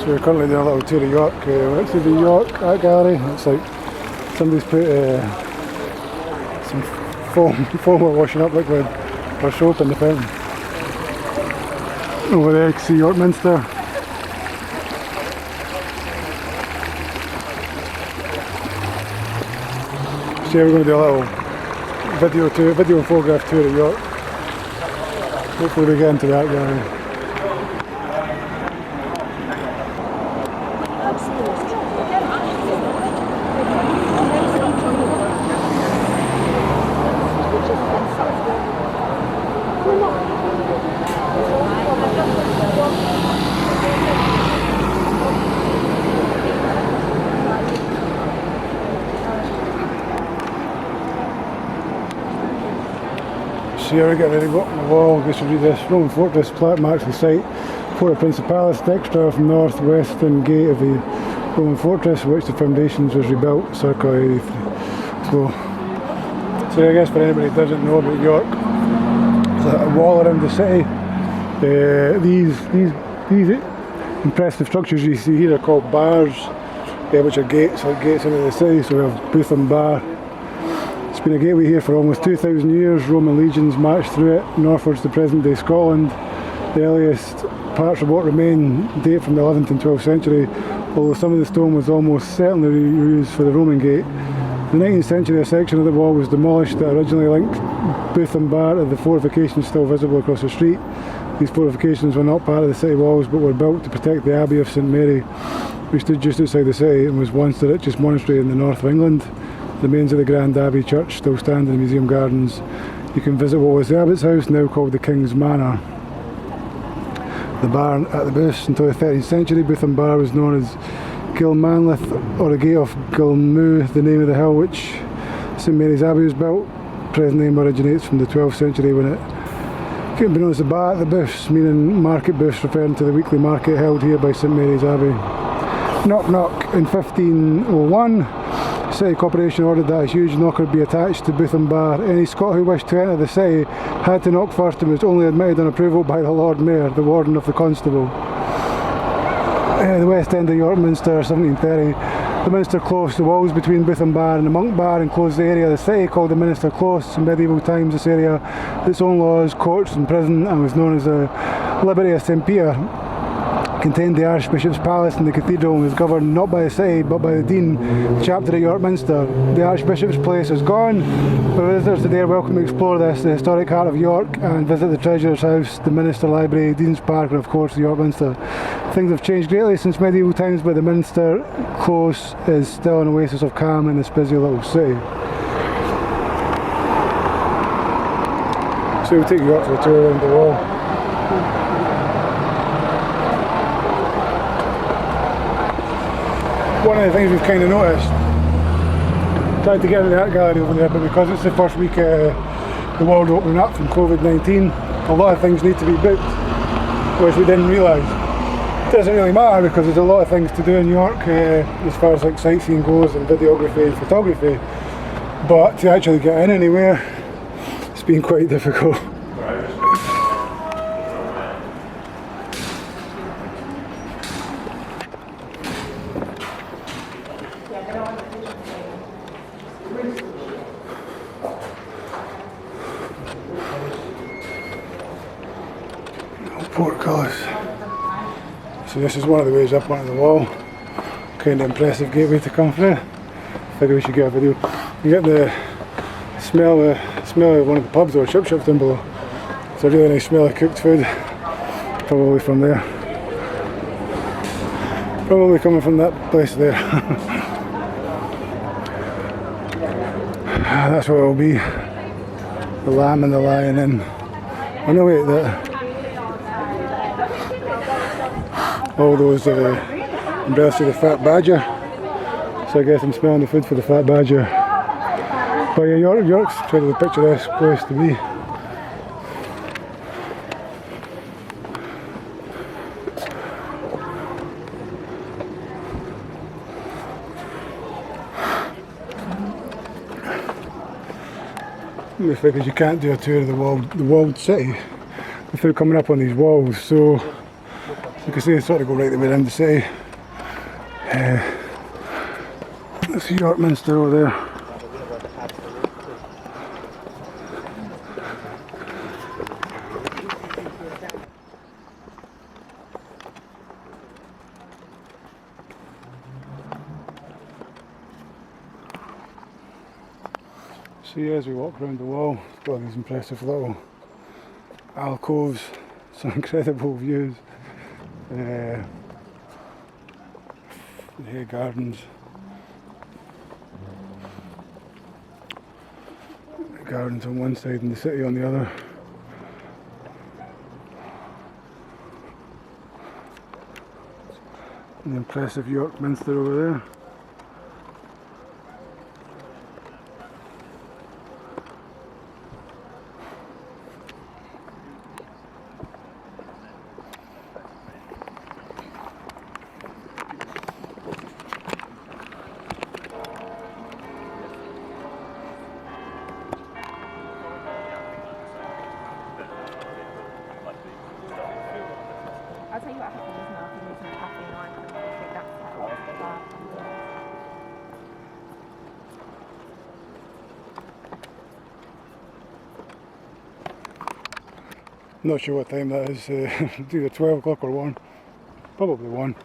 So we're currently doing a little tour of York. We're actually the York Art Gallery. It's like somebody's put some foam or washing up liquid or soap in the fountain. Over there you can see York Minster. So yeah, we're going to do a little video and photograph tour of York. Hopefully we get into the art gallery. So here we're getting ready to go up on the wall. Just to read this: Roman fortress, plaque marks the site. Porta Principalis, dexter from north-western gate of the Roman fortress, which the foundations was rebuilt circa 83. So I guess for anybody who doesn't know about York, there's a wall around the city. These impressive structures you see here are called bars, which are gates, like gates into the city. So we have Bootham Bar. It's been a gateway here for almost 2,000 years. Roman legions marched through it northwards to present-day Scotland. The earliest parts of what remain date from the 11th and 12th century, although some of the stone was almost certainly reused for the Roman gate. In the 19th century, a section of the wall was demolished that originally linked Bootham Bar to the fortifications still visible across the street. These fortifications were not part of the city walls, but were built to protect the Abbey of St Mary, which stood just outside the city and was once the richest monastery in the north of England. The remains of the Grand Abbey Church still stand in the museum gardens. You can visit what was the Abbot's house, now called the King's Manor. The bar at the Booths until the 13th century. Bootham Bar was known as Gilmanlith, or the Gate of Gilmoo, the name of the hill which St Mary's Abbey was built. Present name originates from the 12th century when it came to be known as the Bar at the Booths, meaning market booths, referring to the weekly market held here by St Mary's Abbey. Knock knock. In 1501, City Corporation ordered that a huge knocker be attached to Bootham Bar. Any Scot who wished to enter the city had to knock first and was only admitted on approval by the Lord Mayor, the Warden of the Constable. the west end of York Minster, 1730. The Minster Close, the walls between Bootham Bar and the Monk Bar enclosed the area of the city called the Minster Close. In medieval times, this area had its own laws, courts and prison, and was known as the Liberty of St. Peter. Contained the Archbishop's Palace and the Cathedral, and was governed not by the city but by the Dean, the chapter at York Minster. The Archbishop's Place is gone, but visitors today are welcome to explore this, the historic heart of York, and visit the Treasurer's House, the Minster Library, Dean's Park, and of course the York Minster. Things have changed greatly since medieval times, but the Minster Close is still an oasis of calm in this busy little city. So we'll take you up to the tour around the wall. One of the things we've kind of noticed, tried to get into the art gallery over there, but because it's the first week the world opening up from COVID-19, a lot of things need to be booked, which we didn't realise. It doesn't really matter because there's a lot of things to do in York as far as like sightseeing goes and videography and photography, but to actually get in anywhere, it's been quite difficult. Portcullis. So this is one of the ways up onto the wall. Kind of impressive gateway to come through. Figure we should get a video. You get the smell of one of the pubs or chip shops down below. It's a really nice smell of cooked food. Probably from there. Probably coming from that place there. That's what it will be. The Lamb and the Lion Inn. Oh no wait, all those umbrellas to the Fat Badger. So I guess I'm smelling the food for the Fat Badger. But yeah, York's really a picturesque place to be. The figures you can't do a tour of the walled city without coming up on these walls, so you can see they sort of go right the way around the city. Let's see York Minster over there. See, as we walk around the wall, it's got these impressive little alcoves, some incredible views. Hay gardens. Gardens on one side and the city on the other. An impressive York Minster over there. I'll tell you what happened just now. I some coffee and I think that's how I was the bar. Not sure what time that is, it's either 12 o'clock or 1. Probably 1.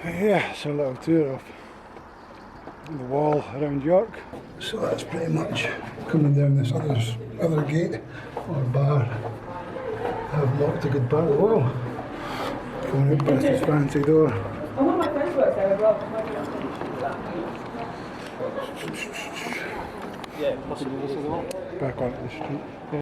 Yeah, so a little tour of the wall around York. So that's pretty much coming down this other gate or bar. I've locked a good part of the wall. Going out past this fancy door. Oh, one of my friends works there as well. Back onto the street.